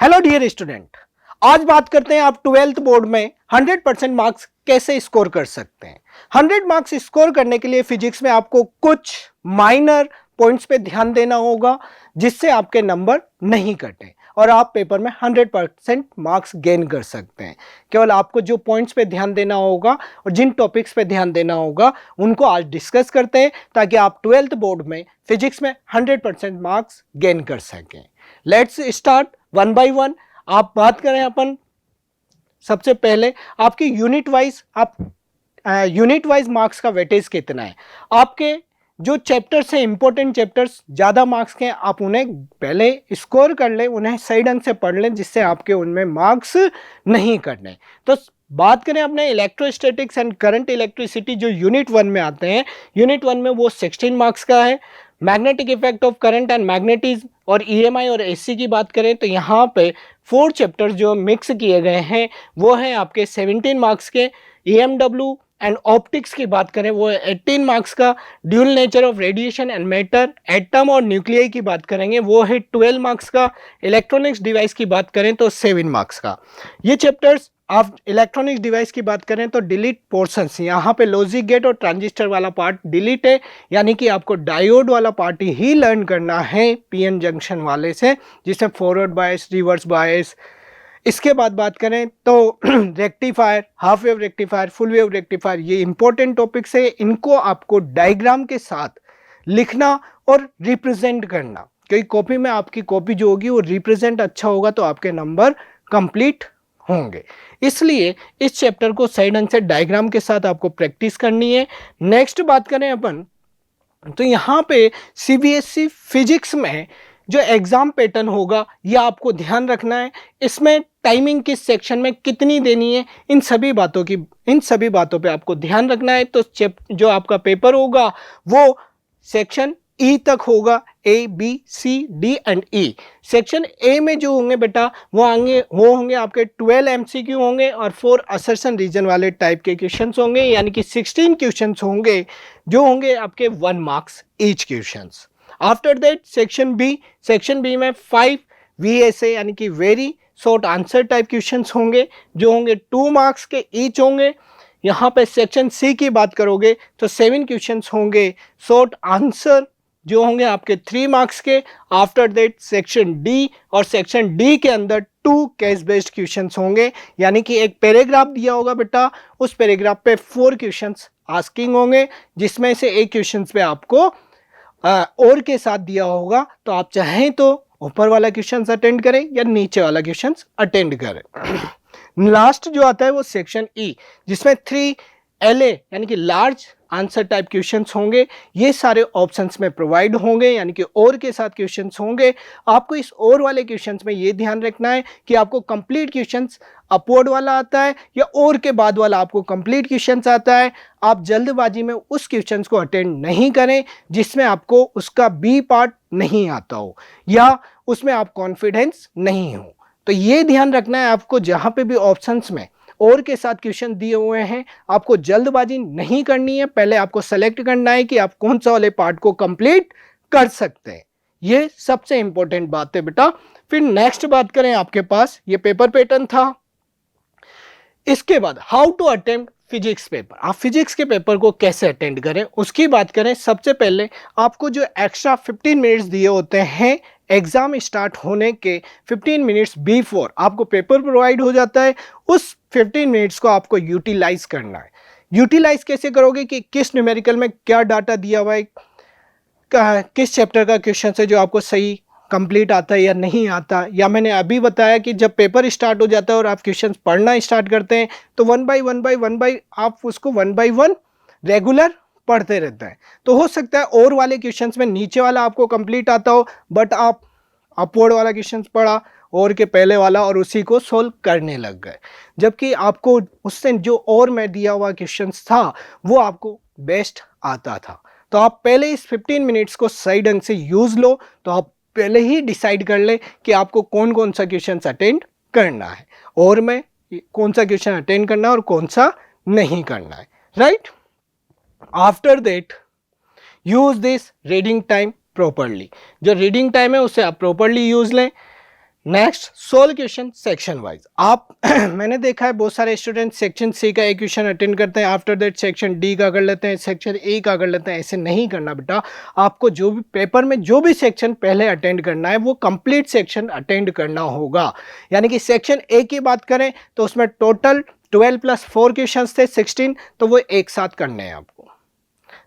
Hello dear student, आज बात करते हैं आप 12th बोर्ड में 100% मार्क्स कैसे स्कोर कर सकते हैं। 100 मार्क्स स्कोर करने के लिए फिजिक्स में आपको कुछ माइनर पॉइंट्स पे ध्यान देना होगा जिससे आपके नंबर नहीं कटे और आप पेपर में 100% मार्क्स गेन कर सकते हैं। केवल आपको जो पॉइंट्स पे ध्यान देना होगा और जिन टॉपिक्स पे ध्यान देना होगा उनको आज डिस्कस करते हैं ताकि आप 12th बोर्ड में फिजिक्स में 100% मार्क्स गेन कर सकें। Let's start one by one. आप बात करें अपन सबसे पहले आपकी यूनिट वाइज मार्क्स का वेटेज कितना है। आपके जो चैप्टर्स हैं, इंपॉर्टेंट चैप्टर्स ज़्यादा मार्क्स के, आप उन्हें पहले स्कोर कर लें, उन्हें सही ढंग से पढ़ लें जिससे आपके उनमें मार्क्स नहीं कटने। तो बात करें अपने इलेक्ट्रोस्टैटिक्स एंड करंट इलेक्ट्रिसिटी जो यूनिट 1 में आते हैं, यूनिट 1 में वो 16 मार्क्स का है। Magnetic effect of current and magnetism और ईएमआई और एसी की बात करें तो यहाँ पे 4 चैप्टर जो मिक्स किए गए हैं वो हैं आपके 17 मार्क्स के। ईएमडब्ल्यू एंड ऑप्टिक्स की बात करें वो 18 मार्क्स का। Dual nature of radiation and matter, atom और न्यूक्लियाई की बात करेंगे वो है 12 मार्क्स का। इलेक्ट्रॉनिक्स डिवाइस की बात करें तो 7 मार्क्स का। ये चैप्टर्स आप इलेक्ट्रॉनिक्स डिवाइस की बात करें तो डिलीट पोर्शंस, यहाँ पे लॉजिक गेट और ट्रांजिस्टर वाला पार्ट डिलीट है, यानी कि आपको डायोड वाला पार्ट ही लर्न करना है पीएन जंक्शन वाले से, जिसमें फॉरवर्ड बायस, रिवर्स बायस। इसके बाद बात करें तो rectifier, half wave rectifier, full wave rectifier, ये इंपॉर्टेंट टॉपिक्स है। इनको आपको डायग्राम के साथ लिखना और रिप्रेजेंट करना, क्योंकि कॉपी में आपकी कॉपी जो होगी वो रिप्रेजेंट अच्छा होगा तो आपके नंबर कंप्लीट होंगे। इसलिए इस चैप्टर को सही ढंग से डायग्राम के साथ आपको प्रैक्टिस करनी है। नेक्स्ट बात करें अपन तो यहाँ पे सीबीएसई फिजिक्स में जो एग्जाम पैटर्न होगा यह आपको ध्यान रखना है। इसमें टाइमिंग किस सेक्शन में कितनी देनी है, इन सभी बातों पे आपको ध्यान रखना है। तो जो आपका पेपर होगा वो सेक्शन ई तक होगा, A B C D and E. Section A में जो होंगे बेटा वो होंगे आपके 12 एमसीक्यू होंगे और 4 असर्शन रीजन वाले टाइप के क्वेश्चंस होंगे, यानी कि 16 क्वेश्चंस होंगे जो होंगे आपके 1 marks each questions. After that section B में 5 वीएसए यानी कि very short answer type questions होंगे जो होंगे 2 मार्क्स के ईच होंगे। यहाँ पे सेक्शन सी की बात करोगे तो 7 क्वेश्चंस होंगे शॉर्ट आंसर जो होंगे आपके 3 मार्क्स के। आफ्टर दैट सेक्शन डी, और सेक्शन डी के अंदर 2 केस बेस्ड क्वेश्चंस होंगे, यानी कि एक पैराग्राफ दिया होगा बेटा, उस पैराग्राफ पे 4 क्वेश्चंस आस्किंग होंगे, जिसमें से एक क्वेश्चन पे आपको और के साथ दिया होगा, तो आप चाहें तो ऊपर वाला क्वेश्चन अटेंड करें या नीचे वाला क्वेश्चन अटेंड करें। लास्ट जो आता है वो सेक्शन ई, जिसमें 3 LA यानी कि लार्ज आंसर टाइप क्वेश्चंस होंगे। ये सारे ऑप्शंस में प्रोवाइड होंगे, यानी कि और के साथ क्वेश्चंस होंगे। आपको इस और वाले क्वेश्चंस में ये ध्यान रखना है कि आपको कंप्लीट क्वेश्चंस अपवर्ड वाला आता है या और के बाद वाला आपको कंप्लीट क्वेश्चंस आता है। आप जल्दबाजी में उस क्वेश्चंस को अटेंड नहीं करें जिसमें आपको उसका बी पार्ट नहीं आता हो या उसमें आप कॉन्फिडेंस नहीं हो। तो ये ध्यान रखना है आपको, जहां पे भी ऑप्शंस में और के साथ क्वेश्चन दिए हुए हैं आपको जल्दबाजी नहीं करनी है। पहले आपको सेलेक्ट करना है कि आप कौन सा वाले पार्ट को कंप्लीट कर सकते हैं। ये सबसे इंपॉर्टेंट बात है बेटा। फिर नेक्स्ट बात करें, आपके पास ये पेपर पैटर्न था। इसके बाद how to attempt physics paper, आप फिजिक्स के पेपर को कैसे अटेंड करें उसकी बात करें। सबसे पहले आपको जो एक्स्ट्रा 15 मिनट्स दिए होते हैं एग्जाम स्टार्ट होने के 15 मिनट्स बिफोर आपको पेपर प्रोवाइड हो जाता है। उस 15 मिनट्स को आपको यूटिलाइज करना है। यूटिलाइज कैसे करोगे कि किस न्यूमेरिकल में क्या डाटा दिया हुआ है, किस चैप्टर का क्वेश्चन है जो आपको सही कंप्लीट आता है या नहीं आता, या मैंने अभी बताया कि जब पेपर स्टार्ट हो जाता है और आप क्वेश्चन पढ़ना स्टार्ट करते हैं तो वन बाय आप उसको 1 बाय 1 रेगुलर पढ़ते रहते हैं। तो हो सकता है और वाले क्वेश्चंस में नीचे वाला आपको कंप्लीट आता हो, बट आप अपवर्ड वाला क्वेश्चन पढ़ा और के पहले वाला और उसी को सोल्व करने लग गए, जबकि आपको उससे जो और में दिया हुआ क्वेश्चन था वो आपको बेस्ट आता था। तो आप पहले इस 15 मिनट्स को सही ढंग से यूज लो, तो आप पहले ही डिसाइड कर ले कि आपको कौन कौन सा क्वेश्चन अटेंड करना है और में कौन सा क्वेश्चन अटेंड करना है और कौन सा नहीं करना है, right. After that use this reading time properly. जो रीडिंग टाइम है उसे आप प्रॉपरली यूज लें। Next solve question section wise. आप मैंने देखा है बहुत सारे स्टूडेंट सेक्शन सी का एक क्वेश्चन अटेंड करते हैं, आफ्टर दैट सेक्शन डी का कर लेते हैं, सेक्शन ए का कर लेते हैं। ऐसे नहीं करना बेटा, आपको जो भी पेपर में जो भी सेक्शन पहले अटेंड करना है वो कंप्लीट सेक्शन अटेंड करना होगा। यानी कि सेक्शन ए की बात करें तो उसमें टोटल 12 + 4 क्वेश्चन थे 16, तो वो एक साथ करने हैं आपको।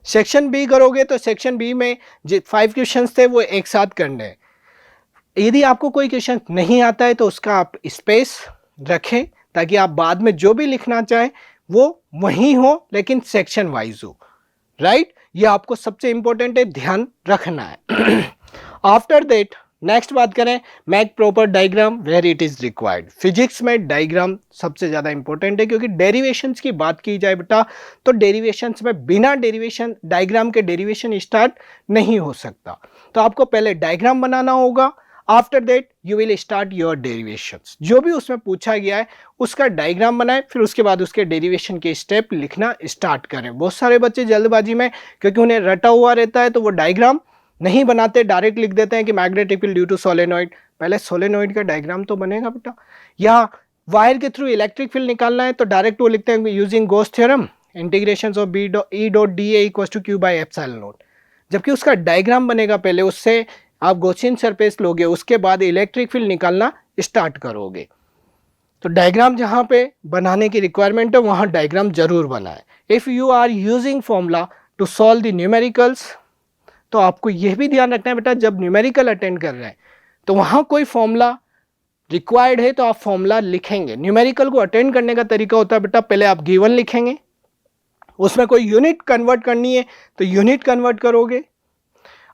सेक्शन बी करोगे तो सेक्शन बी में 5 क्वेश्चन थे वो एक साथ करने हैं। यदि आपको कोई क्वेश्चन नहीं आता है तो उसका आप स्पेस रखें ताकि आप बाद में जो भी लिखना चाहें वो वहीं हो, लेकिन सेक्शन वाइज हो, राइट। ये आपको सबसे इंपॉर्टेंट है, ध्यान रखना है। आफ्टर दैट नेक्स्ट बात करें, make proper diagram where it is required. Physics में डायग्राम सबसे ज़्यादा इंपॉर्टेंट है, क्योंकि डेरिवेशंस की बात की जाए बेटा तो डेरिवेशंस में बिना डेरिवेशन डायग्राम के डेरिवेशन स्टार्ट नहीं हो सकता। तो आपको पहले डायग्राम बनाना होगा, after that you will start your derivations. जो भी उसमें पूछा गया है उसका डायग्राम बनाएं, फिर उसके बाद उसके डेरिवेशन के स्टेप लिखना स्टार्ट करें। बहुत सारे बच्चे जल्दबाजी में, क्योंकि उन्हें रटा हुआ रहता है, तो वो डायग्राम नहीं बनाते, डायरेक्ट लिख देते हैं कि magnetic field due to solenoid. पहले सोलेनॉइड का डायग्राम तो बनेगा बेटा। या वायर के थ्रू इलेक्ट्रिक फील्ड निकालना है तो डायरेक्ट वो लिखते हैं using Gauss theorem integration of E dot dA equals to Q by epsilon naught. जबकि उसका डायग्राम बनेगा पहले, उससे आप गॉसियन सरफेस लोगे, उसके बाद इलेक्ट्रिक फील्ड निकालना स्टार्ट करोगे। तो डायग्राम जहां पे बनाने की रिक्वायरमेंट है वहां डायग्राम जरूर बनाए। If you are using formula to solve the numericals, तो आपको यह भी ध्यान रखना है बेटा, जब न्यूमेरिकल अटेंड कर रहे हैं तो वहां कोई फॉर्मूला रिक्वायर्ड है तो आप फॉर्मूला लिखेंगे। न्यूमेरिकल को अटेंड करने का तरीका होता है बेटा, पहले आप गिवन लिखेंगे, उसमें कोई यूनिट कन्वर्ट करनी है तो यूनिट कन्वर्ट करोगे।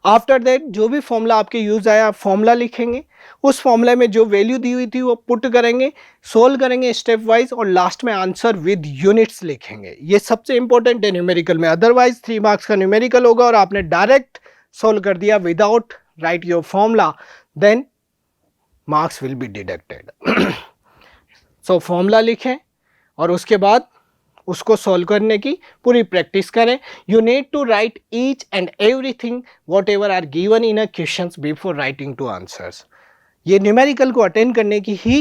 आफ्टर दैट जो भी फॉर्मूला आपके यूज आया आप फॉर्मूला लिखेंगे, उस फॉर्मूला में जो वैल्यू दी हुई थी वो पुट करेंगे, सोल्व करेंगे स्टेप वाइज, और लास्ट में आंसर विद यूनिट्स लिखेंगे। ये सबसे इंपॉर्टेंट है न्यूमेरिकल में। अदरवाइज 3 मार्क्स का न्यूमेरिकल होगा और आपने डायरेक्ट सोल्व कर दिया without write your formula, then marks will be deducted. So formula लिखें और उसके बाद उसको सॉल्व करने की पूरी प्रैक्टिस करें। You need to write each and everything whatever are given in a questions before writing to answers. ये न्यूमेरिकल को अटेंड करने की ही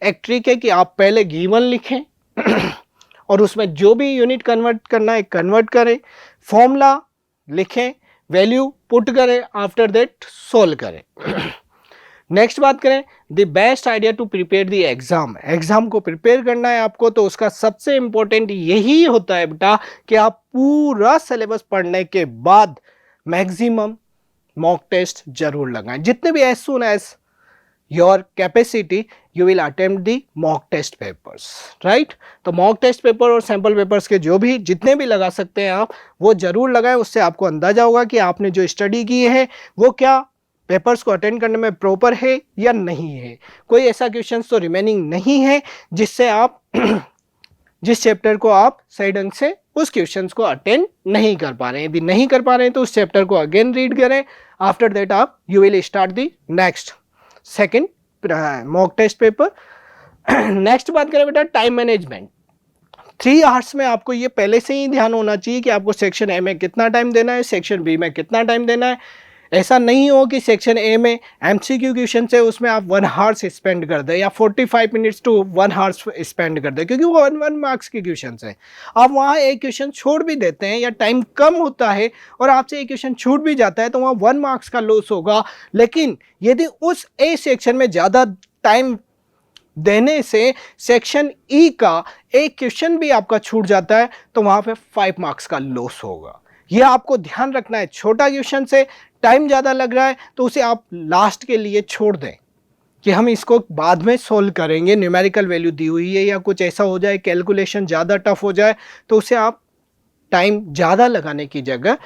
एक ट्रिक है कि आप पहले गिवन लिखें और उसमें जो भी यूनिट कन्वर्ट करना है कन्वर्ट करें, फॉर्मूला लिखें, वैल्यू पुट करें, आफ्टर दैट सोल्व करें। नेक्स्ट बात करें, the best idea to prepare the exam. Exam को प्रिपेयर करना है आपको तो उसका सबसे इंपॉर्टेंट यही होता है बेटा कि आप पूरा सिलेबस पढ़ने के बाद मैक्सिमम मॉक टेस्ट जरूर लगाएं। जितने भी as soon as your capacity you will attempt the mock test papers, right. तो मॉक टेस्ट पेपर और सैंपल पेपर्स के जो भी जितने भी लगा सकते हैं आप वो जरूर लगाएं। उससे आपको अंदाजा होगा कि आपने जो स्टडी की है वो क्या पेपर्स को अटेंड करने में प्रॉपर है या नहीं है। कोई ऐसा क्वेश्चन तो रिमेनिंग नहीं है जिससे आप जिस चैप्टर को आप सही ढंग से उस क्वेश्चंस को अटेंड नहीं कर पा रहे हैं। यदि नहीं कर पा रहे हैं तो उस चैप्टर को अगेन रीड करें। आफ्टर दैट आप you will start the next second mock test paper. Next बात करें बेटा टाइम मैनेजमेंट। 3 आवर्स में आपको ये पहले से ही ध्यान होना चाहिए कि आपको सेक्शन ए में कितना टाइम देना है, सेक्शन बी में कितना टाइम देना है। ऐसा नहीं हो कि सेक्शन ए में एमसीक्यू क्वेश्चन है उसमें आप 1 आवर्स स्पेंड कर दें या 45 मिनट्स टू 1 आवर्स स्पेंड कर दें, क्योंकि वो 1 मार्क्स के क्वेश्चन हैं। आप वहाँ एक क्वेश्चन छोड़ भी देते हैं या टाइम कम होता है और आपसे एक क्वेश्चन छूट भी जाता है तो वहाँ 1 मार्क्स का लॉस होगा। लेकिन यदि उस ए सेक्शन में ज़्यादा टाइम देने से सेक्शन ई का एक क्वेश्चन भी आपका छूट जाता है तो वहाँ पे 5 मार्क्स का लॉस होगा। ये आपको ध्यान रखना है। छोटा क्वेश्चन से टाइम ज़्यादा लग रहा है तो उसे आप लास्ट के लिए छोड़ दें कि हम इसको बाद में सोल्व करेंगे, न्यूमेरिकल वैल्यू दी हुई है या कुछ ऐसा हो जाए कैलकुलेशन ज़्यादा टफ हो जाए तो उसे आप टाइम ज़्यादा लगाने की जगह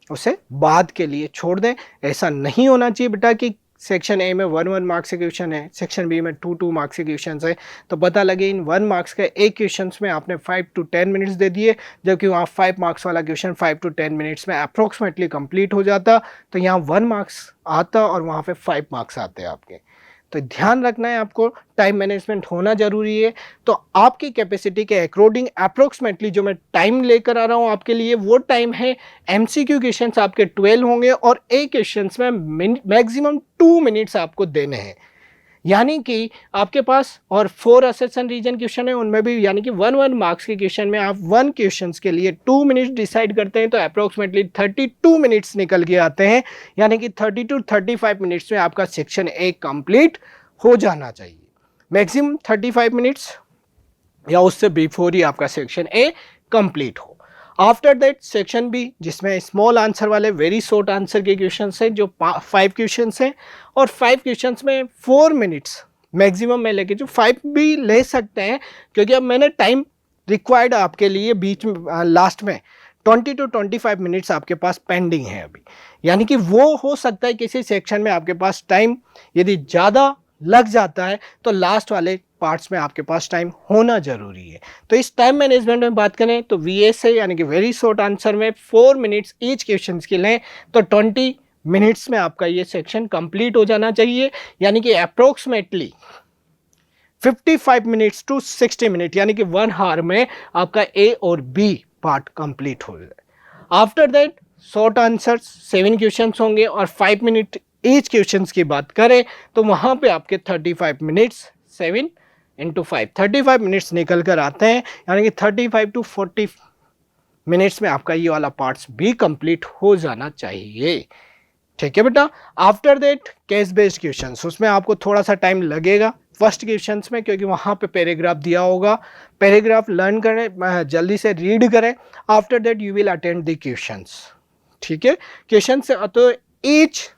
उसे बाद के लिए छोड़ दें। ऐसा नहीं होना चाहिए बेटा कि सेक्शन ए में 1 मार्क्स के क्वेश्चन है, सेक्शन बी में 2 मार्क्स के क्वेश्चन है तो पता लगे इन 1 मार्क्स के एक क्वेश्चन में आपने 5 to 10 मिनट्स दे दिए, जबकि वहाँ 5 मार्क्स वाला क्वेश्चन 5 to 10 मिनट्स में अप्रोक्सीमेटली कंप्लीट हो जाता। तो यहाँ 1 मार्क्स आता और वहाँ पे 5 मार्क्स आते हैं आपके। तो ध्यान रखना है आपको, टाइम मैनेजमेंट होना जरूरी है। तो आपकी कैपेसिटी के अकॉर्डिंग अप्रोक्सीमेटली जो मैं टाइम लेकर आ रहा हूँ आपके लिए वो टाइम है एमसीक्यू क्वेश्चंस आपके 12 होंगे और एक क्वेश्चन में मैक्सिमम 2 मिनट्स आपको देने हैं। यानी कि आपके पास और 4 असेसन रीजन क्वेश्चन है, उनमें भी यानी कि 1 मार्क्स के क्वेश्चन में आप 1 क्वेश्चंस के लिए 2 मिनट्स डिसाइड करते हैं तो अप्रोक्सीमेटली 32 मिनट्स निकल के आते हैं, यानी कि 30 to 35 मिनट्स में आपका सेक्शन ए कंप्लीट हो जाना चाहिए। मैक्सिमम 35 मिनट्स या उससे बिफोर ही आपका सेक्शन ए कंप्लीट हो। आफ्टर दैट सेक्शन बी, जिसमें स्मॉल आंसर वाले वेरी शॉर्ट आंसर के क्वेश्चंस हैं, जो 5 क्वेश्चंस हैं, और 5 क्वेश्चंस में 4 मिनट्स मैक्सिमम में लेके, जो 5 भी ले सकते हैं क्योंकि अब मैंने टाइम रिक्वायर्ड आपके लिए बीच में लास्ट में 20 to 25 मिनट्स आपके पास पेंडिंग है अभी, यानी कि वो हो सकता है किसी सेक्शन में आपके पास टाइम यदि ज़्यादा लग जाता है तो लास्ट वाले पार्ट्स में आपके पास टाइम होना जरूरी है। तो इस टाइम मैनेजमेंट में बात करें तो VS है, यानी कि वेरी शॉर्ट आंसर में 4 मिनट्स ईच क्वेश्चन के लें तो 20 मिनट्स में आपका ये सेक्शन कंप्लीट हो जाना चाहिए, यानी कि अप्रोक्सीमेटली 55 मिनट्स टू 60 मिनट, यानी कि 1 आवर में आपका A और B पार्ट कंप्लीट हो जाए। After that short answer 7 question होंगे और 5 मिनट ईच क्वेश्चंस की बात करें तो वहां पे आपके 35 मिनट्स 7 into 5 35 मिनट्स निकल कर आते हैं, यानी कि 35 to 40 मिनट्स में आपका ये वाला पार्ट्स भी कंप्लीट हो जाना चाहिए। ठीक है बेटा। After that case based questions, उसमें आपको थोड़ा सा टाइम लगेगा फर्स्ट क्वेश्चंस में, क्योंकि वहां पे पैराग्राफ दिया होगा, पैराग्राफ लर्न करें, जल्दी से रीड करें। After that you will attend the questions. ठीक है, क्वेश्चन से तो ईच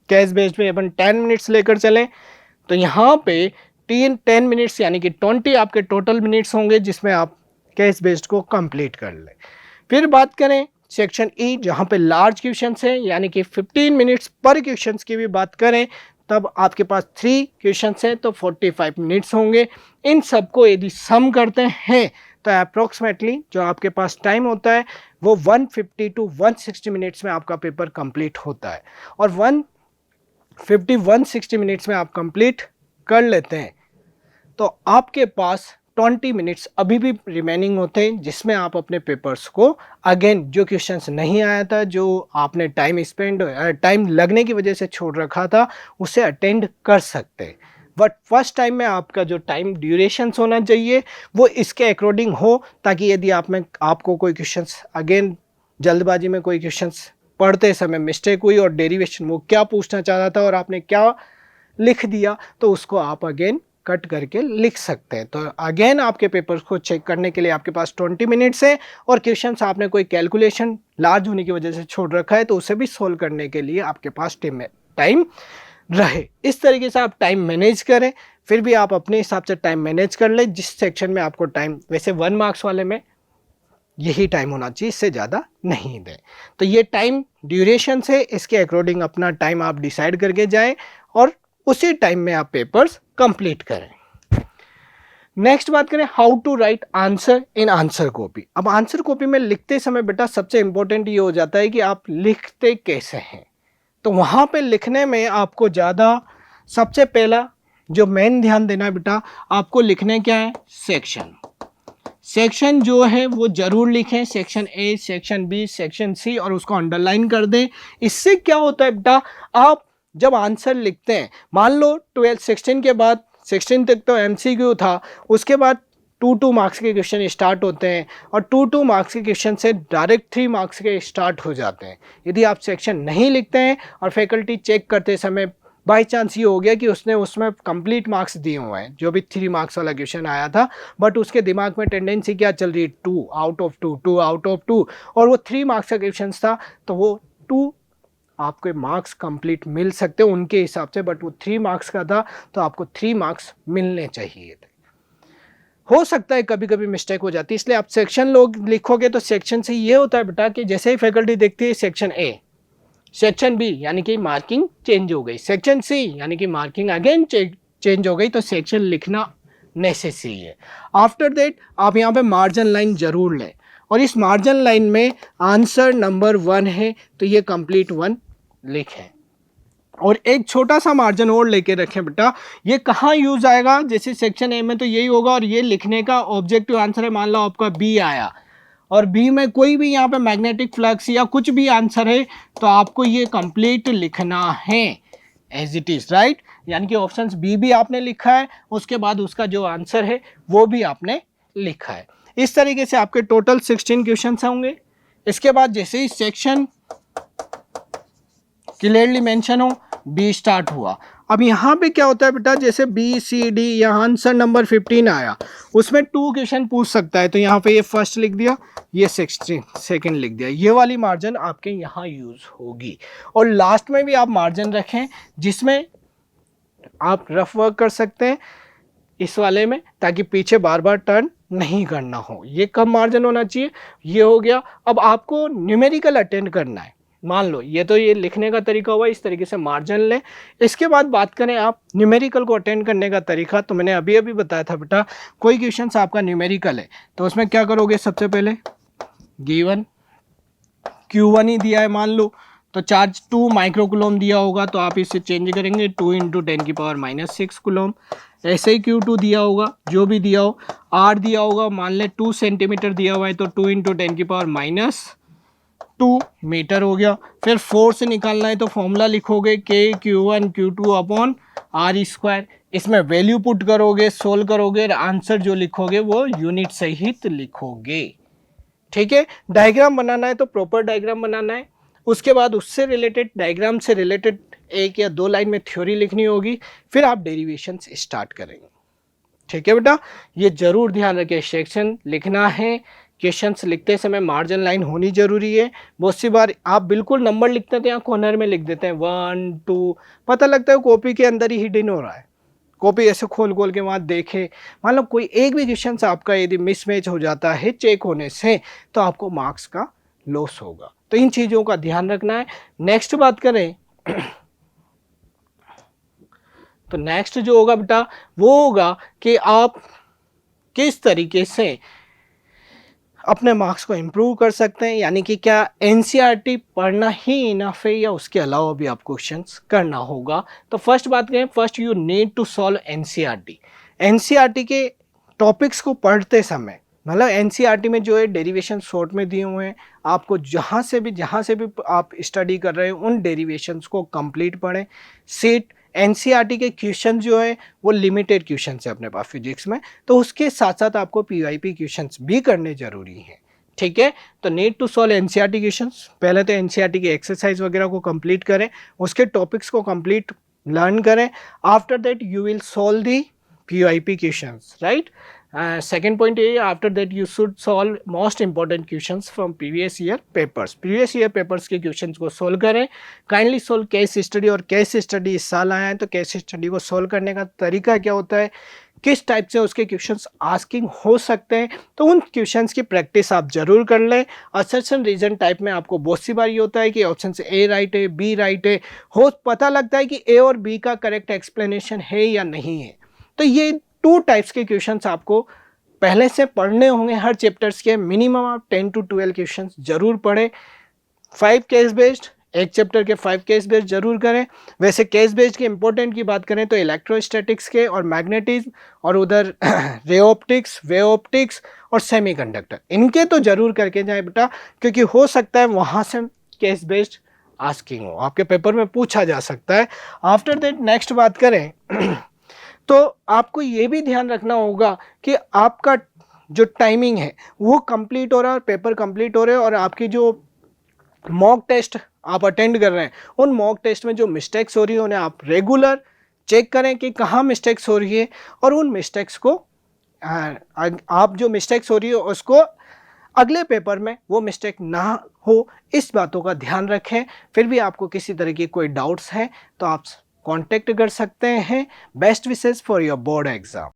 केस बेस्ड में अपन 10 मिनट्स लेकर चलें तो यहाँ पे 10 मिनट्स यानी कि 20 आपके टोटल मिनट्स होंगे जिसमें आप केस बेस्ड को कंप्लीट कर लें। फिर बात करें सेक्शन ई, जहाँ पे लार्ज क्वेश्चंस हैं, यानी कि 15 मिनट्स पर क्वेश्चंस की भी बात करें तब आपके पास 3 क्वेश्चंस हैं तो 45 मिनट्स होंगे। इन सबको यदि सम करते हैं तो अप्रोक्सीमेटली जो आपके पास टाइम होता है वो 150 to 160 मिनट्स में आपका पेपर कंप्लीट होता है, और 160 मिनट्स में आप कंप्लीट कर लेते हैं तो आपके पास 20 मिनट्स अभी भी रिमेनिंग होते हैं जिसमें आप अपने पेपर्स को अगेन जो क्वेश्चंस नहीं आया था, जो आपने टाइम लगने की वजह से छोड़ रखा था, उसे अटेंड कर सकते हैं। बट फर्स्ट टाइम में आपका जो टाइम ड्यूरेशन होना चाहिए वो इसके अकॉर्डिंग हो, ताकि यदि आपको कोई क्वेश्चंस अगेन जल्दबाजी में कोई क्वेश्चंस पढ़ते समय मिस्टेक हुई और डेरिवेशन वो क्या पूछना चाह रहा था और आपने क्या लिख दिया तो उसको आप अगेन कट करके लिख सकते हैं। तो अगेन आपके पेपर्स को चेक करने के लिए आपके पास 20 मिनट्स है, और क्वेश्चंस आपने कोई कैलकुलेशन लार्ज होने की वजह से छोड़ रखा है तो उसे भी सोल्व करने के लिए आपके पास टाइम रहे। इस तरीके से आप टाइम मैनेज करें, फिर भी आप अपने हिसाब से टाइम मैनेज कर लें। जिस सेक्शन में आपको टाइम, वैसे 1 मार्क्स वाले में यही टाइम होना चाहिए, इससे ज़्यादा नहीं दें। तो ये टाइम ड्यूरेशन से इसके अकॉर्डिंग अपना टाइम आप डिसाइड करके जाएं और उसी टाइम में आप पेपर्स कंप्लीट करें। नेक्स्ट बात करें how to write answer in answer copy. अब आंसर कॉपी में लिखते समय बेटा सबसे इंपॉर्टेंट ये हो जाता है कि आप लिखते कैसे हैं। तो वहाँ पे लिखने में आपको ज़्यादा सबसे पहला जो मेन ध्यान देना है बेटा, आपको लिखने क्या है, सेक्शन जो है वो जरूर लिखें, section A, section B, section C, और उसको अंडरलाइन कर दें। इससे क्या होता है बेटा, आप जब आंसर लिखते हैं, मान लो 16 के बाद 16 तक तो MCQ था, उसके बाद 2 मार्क्स के क्वेश्चन स्टार्ट होते हैं और 2 मार्क्स के क्वेश्चन से डायरेक्ट 3 मार्क्स के स्टार्ट हो जाते हैं। यदि आप सेक्शन नहीं लिखते हैं और फैकल्टी चेक करते समय बाई चांस ये हो गया कि उसने उसमें कंप्लीट मार्क्स दिए हुए हैं, जो भी 3 मार्क्स वाला क्वेश्चन आया था, बट उसके दिमाग में टेंडेंसी क्या चल रही है, 2 आउट ऑफ 2, 2 आउट ऑफ 2, और वो 3 मार्क्स का क्वेश्चन था तो वो 2 आपके मार्क्स कंप्लीट मिल सकते हैं उनके हिसाब से, बट वो 3 मार्क्स का था तो आपको 3 मार्क्स मिलने चाहिए थे। हो सकता है कभी कभी मिस्टेक हो जाती है, इसलिए आप सेक्शन लिखोगे तो सेक्शन से ये होता है बेटा कि जैसे ही फैकल्टी देखती है सेक्शन ए, सेक्शन बी यानी कि मार्किंग चेंज हो गई, सेक्शन सी यानी कि मार्किंग अगेन चेंज हो गई, तो सेक्शन लिखना नेसेसरी है। आफ्टर दैट आप यहाँ पे मार्जिन लाइन जरूर लें, और इस मार्जिन लाइन में आंसर नंबर 1 है तो ये कंप्लीट 1 लिखें, और एक छोटा सा मार्जिन और लेके रखें बेटा। ये कहाँ यूज आएगा, जैसे सेक्शन ए में तो यही होगा, और ये लिखने का ऑब्जेक्टिव आंसर है, मान लो आपका बी आया और बी में कोई भी यहाँ पे मैग्नेटिक फ्लक्स या कुछ भी आंसर है तो आपको ये कंप्लीट लिखना है। As it is, right. यानी कि ऑप्शन बी भी आपने लिखा है, उसके बाद उसका जो आंसर है वो भी आपने लिखा है। इस तरीके से आपके टोटल 16 क्वेश्चन होंगे। इसके बाद जैसे ही सेक्शन क्लियरली मेंशन हो, बी स्टार्ट हुआ। अब यहाँ पे क्या होता है बेटा, जैसे बी सी डी, यहाँ आंसर नंबर 15 आया, उसमें 2 क्वेश्चन पूछ सकता है, तो यहाँ पे ये फर्स्ट लिख दिया, ये 16 सेकंड लिख दिया। ये वाली मार्जिन आपके यहाँ यूज होगी। और लास्ट में भी आप मार्जिन रखें जिसमें आप रफ वर्क कर सकते हैं इस वाले में, ताकि पीछे बार बार टर्न नहीं करना हो। ये कम मार्जिन होना चाहिए। ये हो गया। अब आपको न्यूमेरिकल अटेंड करना है। मान लो ये तो ये लिखने का तरीका हुआ, इस तरीके से मार्जिन लें। इसके बाद बात करें आप न्यूमेरिकल को अटेंड करने का तरीका, तो मैंने अभी अभी बताया था बेटा, कोई क्वेश्चन आपका न्यूमेरिकल है तो उसमें क्या करोगे, सबसे पहले गिवन Q1 ही दिया है मान लो, तो चार्ज 2 माइक्रोकुलोम दिया होगा, तो आप इसे चेंज करेंगे 2 × 10⁻⁻6 कुलोम। ऐसे ही Q2 दिया होगा, जो भी दिया हो। R दिया होगा, मान ले 2 सेंटीमीटर दिया हुआ है, तो 2 × 10⁻²⁰ मीटर हो गया। फिर 4 से निकालना है तो फॉर्मूला लिखोगे K Q1 इसमें वैल्यू पुट करोगे, सोल्व करोगे, और आंसर जो लिखोगे वो यूनिट सहित लिखोगे। ठीक है। डायग्राम बनाना है तो प्रॉपर डायग्राम बनाना है। उसके बाद उससे रिलेटेड, डायग्राम से रिलेटेड 1 या 2 लाइन में थ्योरी लिखनी होगी, फिर आप डेरिवेशन स्टार्ट करेंगे। ठीक है बेटा, ये जरूर ध्यान रखें, सेक्शन लिखना है, क्वेश्चंस लिखते समय मार्जिन लाइन होनी जरूरी है। बहुत सी बार आप बिल्कुल नंबर लिखते हैं तो यहाँ कॉर्नर में लिख देते हैं 1 2, पता लगता है कॉपी के अंदर ही हिडन हो रहा है। कॉपी ऐसे खोल खोल के वहाँ देखे, मान लो कोई एक भी क्वेश्चन आपका यदि मिसमैच हो जाता है चेक होने से, तो आपको मार्क्स का लॉस होगा। तो इन चीज़ों का ध्यान रखना है। नेक्स्ट बात करें तो नेक्स्ट जो होगा बेटा वो होगा कि आप किस तरीके से अपने मार्क्स को इम्प्रूव कर सकते हैं। यानी कि क्या एनसीईआरटी पढ़ना ही इनफ है या उसके अलावा भी आप क्वेश्चंस करना होगा। तो फर्स्ट बात करें, first you need to solve NCERT. NCERT के टॉपिक्स को पढ़ते समय, मतलब एनसीईआरटी में जो है डेरिवेशन शॉर्ट में दिए हुए हैं, आपको जहाँ से भी आप स्टडी कर रहे हैं उन डेरिवेशंस को कंप्लीट पढ़ें। सीट एनसीईआरटी के क्वेश्चन जो है वो लिमिटेड क्वेश्चन है अपने पास फिजिक्स में, तो उसके साथ साथ आपको पीवाईपी क्वेश्चंस भी करने जरूरी हैं। ठीक है। तो need to solve NCERT questions, पहले तो एनसीईआरटी की एक्सरसाइज वगैरह को कंप्लीट करें, उसके टॉपिक्स को कंप्लीट लर्न करें। After that you will solve the PYP questions, right. Second point ये, after that you should solve most important questions from previous year papers. Previous year papers के questions को solve करें। Kindly solve case study, और case study इस साल आया है तो केस स्टडी को सोल्व करने का तरीका क्या होता है, किस टाइप से उसके क्वेश्चंस आस्किंग हो सकते हैं, तो उन क्वेश्चंस की प्रैक्टिस आप जरूर कर लें। असर्शन रीजन टाइप में आपको बहुत सी बार ये होता है कि ऑप्शन से ए राइट है, बी राइट है, हो पता लगता है कि ए और बी का करेक्ट एक्सप्लेनेशन है या नहीं है। तो ये 2 टाइप्स के क्वेश्चंस आपको पहले से पढ़ने होंगे। हर चैप्टर्स के मिनिमम आप 10 to 12 क्वेश्चंस जरूर पढ़ें। 5 केस बेस्ड, एक चैप्टर के 5 केस बेस्ड जरूर करें। वैसे केस बेस्ड के इंपॉर्टेंट की बात करें तो इलेक्ट्रोस्टैटिक्स के और मैग्नेटिज्म, और उधर रे ऑप्टिक्स, वे ऑप्टिक्स और सेमीकंडक्टर, इनके तो जरूर करके जाए बेटा, क्योंकि हो सकता है वहाँ से केस बेस्ड आस्किंग हो, आपके पेपर में पूछा जा सकता है। आफ्टर दैट नेक्स्ट बात करें तो आपको ये भी ध्यान रखना होगा कि आपका जो टाइमिंग है वो कंप्लीट हो रहा है, पेपर कंप्लीट हो रहे हैं, और आपकी जो मॉक टेस्ट आप अटेंड कर रहे हैं उन मॉक टेस्ट में जो मिस्टेक्स हो रही है उन्हें आप रेगुलर चेक करें कि कहाँ मिस्टेक्स हो रही है, और उन मिस्टेक्स को आप जो मिस्टेक्स हो रही है उसको अगले पेपर में वो मिस्टेक ना हो, इस बातों का ध्यान रखें। फिर भी आपको किसी तरह की कोई डाउट्स हैं तो आप कांटेक्ट कर सकते हैं। Best wishes for your board exam.